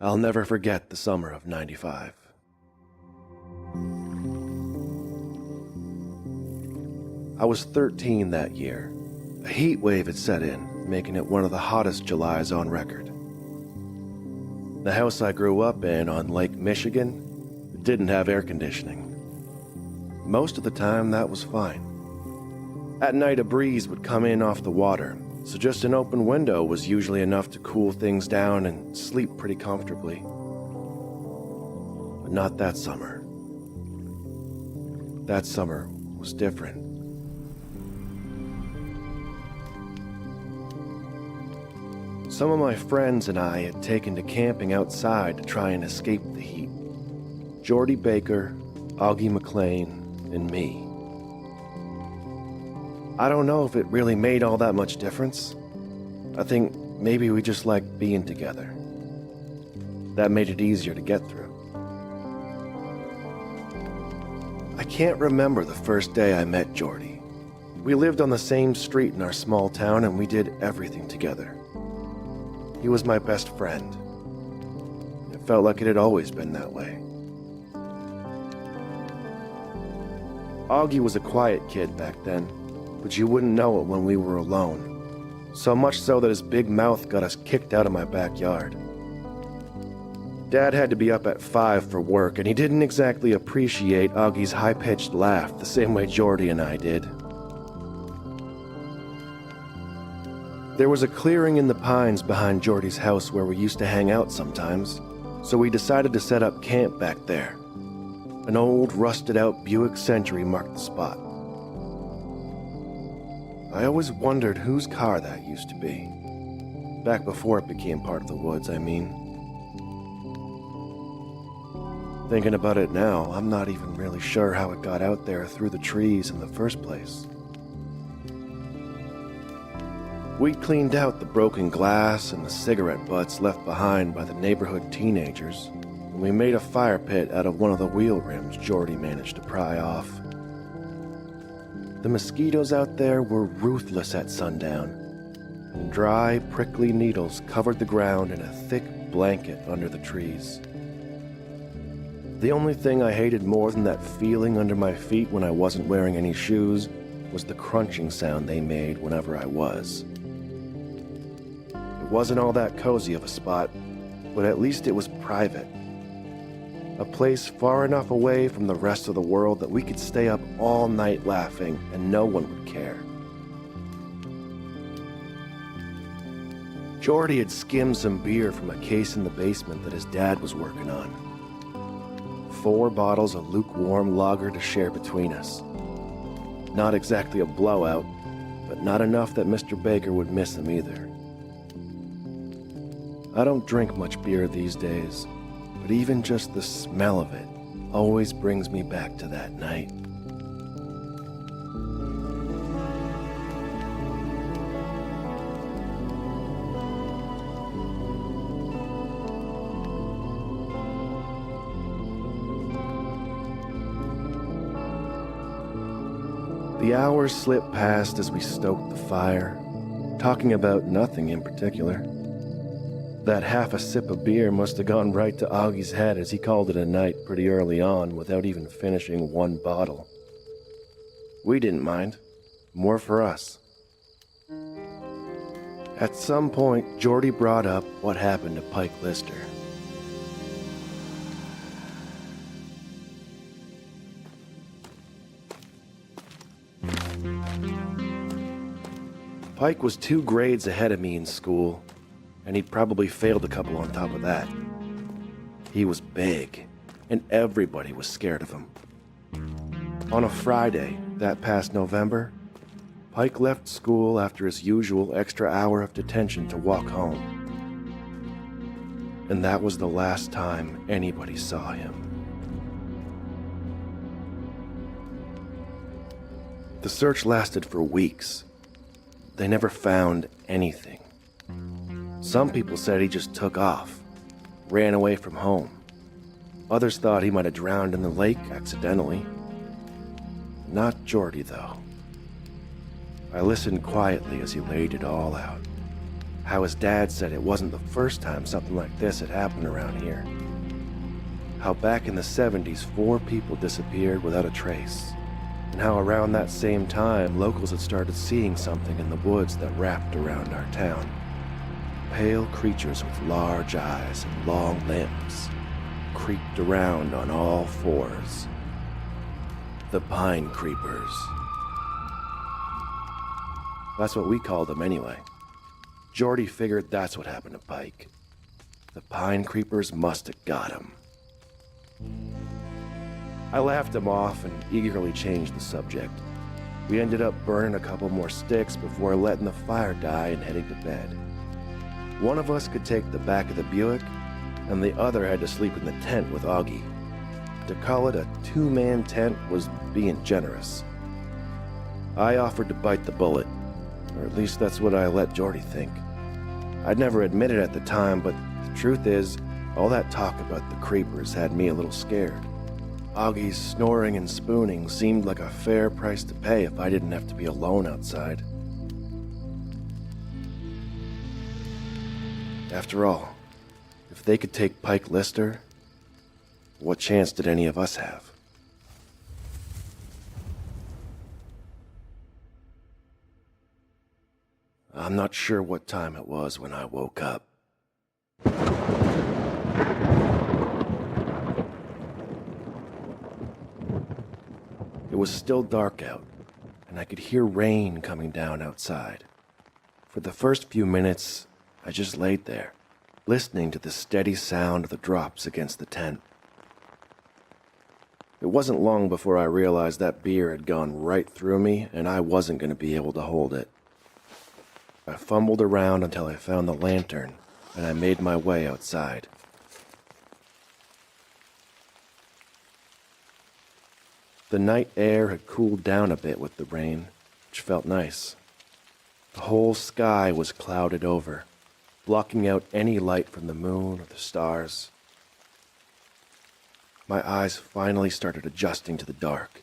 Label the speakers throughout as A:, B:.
A: I'll never forget the summer of '95. I was 13 that year. A heat wave had set in, making it one of the hottest Julys on record. The house I grew up in on Lake Michigan didn't have air conditioning. Most of the time, that was fine. At night, a breeze would come in off the water, so just an open window was usually enough to cool things down and sleep pretty comfortably. But not that summer. That summer was different. Some of my friends and I had taken to camping outside to try and escape the heat. Jordy Baker, Augie McLean, and me. I don't know if it really made all that much difference. I think maybe we just liked being together. That made it easier to get through. I can't remember the first day I met Jordy. We lived on the same street in our small town and we did everything together. He was my best friend. It felt like it had always been that way. Augie was a quiet kid back then, but you wouldn't know it when we were alone. So much so that his big mouth got us kicked out of my backyard. Dad had to be up at 5 for work, and he didn't exactly appreciate Augie's high-pitched laugh the same way Jordy and I did. There was a clearing in the pines behind Jordy's house where we used to hang out sometimes, so we decided to set up camp back there. An old, rusted-out Buick Century marked the spot. I always wondered whose car that used to be. Back before it became part of the woods, I mean. Thinking about it now, I'm not even really sure how it got out there through the trees in the first place. We'd cleaned out the broken glass and the cigarette butts left behind by the neighborhood teenagers, and we made a fire pit out of one of the wheel rims Jordy managed to pry off. The mosquitoes out there were ruthless at sundown, and dry, prickly needles covered the ground in a thick blanket under the trees. The only thing I hated more than that feeling under my feet when I wasn't wearing any shoes was the crunching sound they made whenever I was. It wasn't all that cozy of a spot, but at least it was private. A place far enough away from the rest of the world that we could stay up all night laughing and no one would care. Jordy had skimmed some beer from a case in the basement that his dad was working on. 4 bottles of lukewarm lager to share between us. Not exactly a blowout, but not enough that Mr. Baker would miss him either. I don't drink much beer these days, but even just the smell of it always brings me back to that night. The hours slipped past as we stoked the fire, talking about nothing in particular. That half a sip of beer must have gone right to Augie's head as he called it a night pretty early on without even finishing 1 bottle. We didn't mind. More for us. At some point, Jordy brought up what happened to Pike Lister. Pike was 2 grades ahead of me in school, and he'd probably failed a couple on top of that. He was big, and everybody was scared of him. On a Friday, that past November, Pike left school after his usual extra hour of detention to walk home. And that was the last time anybody saw him. The search lasted for weeks. They never found anything. Some people said he just took off, ran away from home. Others thought he might have drowned in the lake accidentally. Not Jordy, though. I listened quietly as he laid it all out. How his dad said it wasn't the first time something like this had happened around here. How back in the 70s, 4 people disappeared without a trace. And how around that same time, locals had started seeing something in the woods that wrapped around our town. Pale creatures with large eyes and long limbs creeped around on all 4s. The pine creepers. That's what we called them anyway. Jordy figured that's what happened to Pike. The pine creepers must have got him. I laughed him off and eagerly changed the subject. We ended up burning a couple more sticks before letting the fire die and heading to bed. One of us could take the back of the Buick, and the other had to sleep in the tent with Augie. To call it a 2-man tent was being generous. I offered to bite the bullet, or at least that's what I let Jordy think. I'd never admit it at the time, but the truth is, all that talk about the creepers had me a little scared. Augie's snoring and spooning seemed like a fair price to pay if I didn't have to be alone outside. After all, if they could take Pike Lister, what chance did any of us have? I'm not sure what time it was when I woke up. It was still dark out, and I could hear rain coming down outside. For the first few minutes, I just laid there, listening to the steady sound of the drops against the tent. It wasn't long before I realized that beer had gone right through me, and I wasn't going to be able to hold it. I fumbled around until I found the lantern, and I made my way outside. The night air had cooled down a bit with the rain, which felt nice. The whole sky was clouded over, blocking out any light from the moon or the stars. My eyes finally started adjusting to the dark.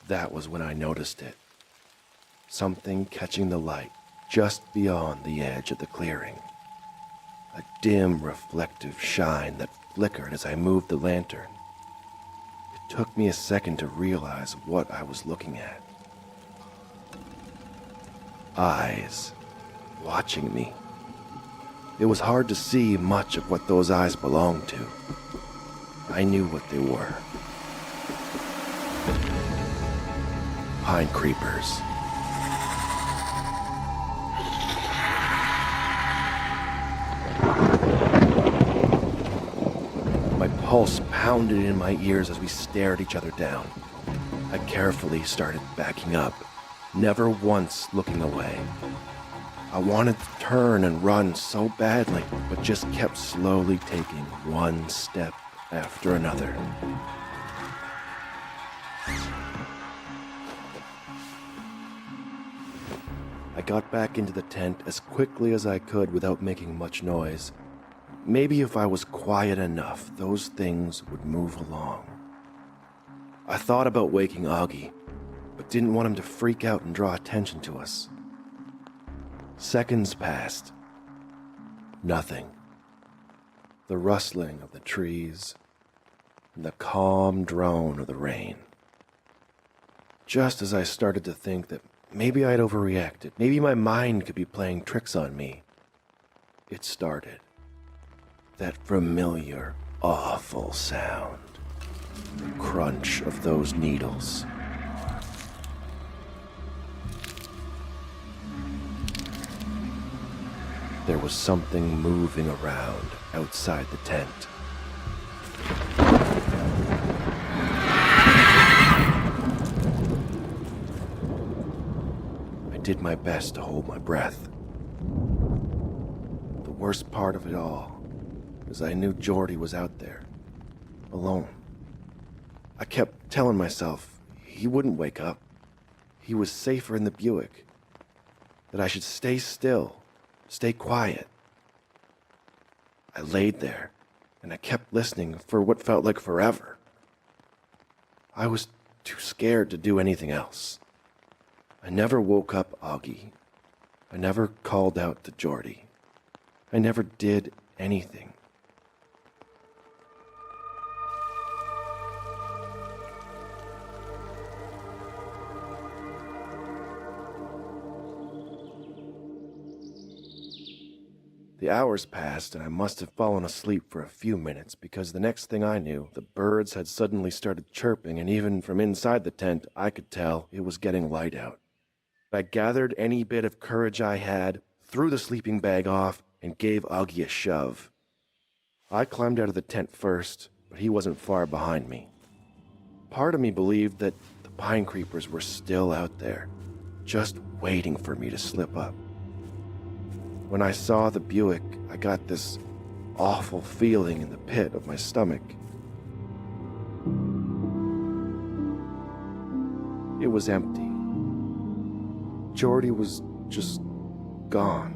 A: That was when I noticed it. Something catching the light just beyond the edge of the clearing. A dim, reflective shine that flickered as I moved the lantern. It took me a second to realize what I was looking at. Eyes watching me. It was hard to see much of what those eyes belonged to. I knew what they were. Pine creepers. My pulse pounded in my ears as we stared each other down. I carefully started backing up, never once looking away. I wanted to turn and run so badly, but just kept slowly taking one step after another. I got back into the tent as quickly as I could without making much noise. Maybe if I was quiet enough, those things would move along. I thought about waking Augie, but didn't want him to freak out and draw attention to us. Seconds passed. Nothing. The rustling of the trees and the calm drone of the rain. Just as I started to think that maybe I'd overreacted, maybe my mind could be playing tricks on me, it started. That familiar, awful sound. The crunch of those needles. There was something moving around outside the tent. I did my best to hold my breath. The worst part of it all is I knew Jordy was out there, alone. I kept telling myself he wouldn't wake up. He was safer in the Buick. That I should stay still, stay quiet. I laid there, and I kept listening for what felt like forever. I was too scared to do anything else. I never woke up Augie. I never called out to Jordy. I never did anything. The hours passed, and I must have fallen asleep for a few minutes because the next thing I knew, the birds had suddenly started chirping, and even from inside the tent, I could tell it was getting light out. I gathered any bit of courage I had, threw the sleeping bag off, and gave Augie a shove. I climbed out of the tent first, but he wasn't far behind me. Part of me believed that the pine creepers were still out there, just waiting for me to slip up. When I saw the Buick, I got this awful feeling in the pit of my stomach. It was empty. Jordy was just gone.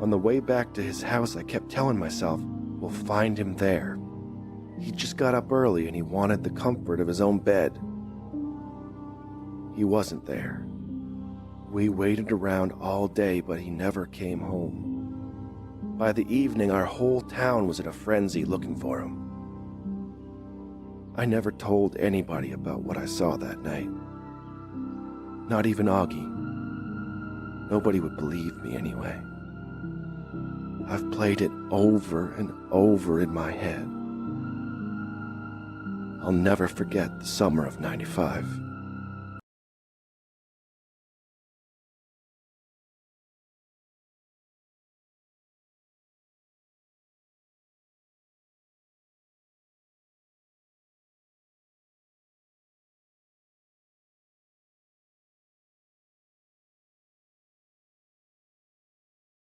A: On the way back to his house, I kept telling myself, we'll find him there. He just got up early and he wanted the comfort of his own bed. He wasn't there. We waited around all day, but he never came home. By the evening, our whole town was in a frenzy looking for him. I never told anybody about what I saw that night. Not even Augie. Nobody would believe me anyway. I've played it over and over in my head. I'll never forget the summer of '95.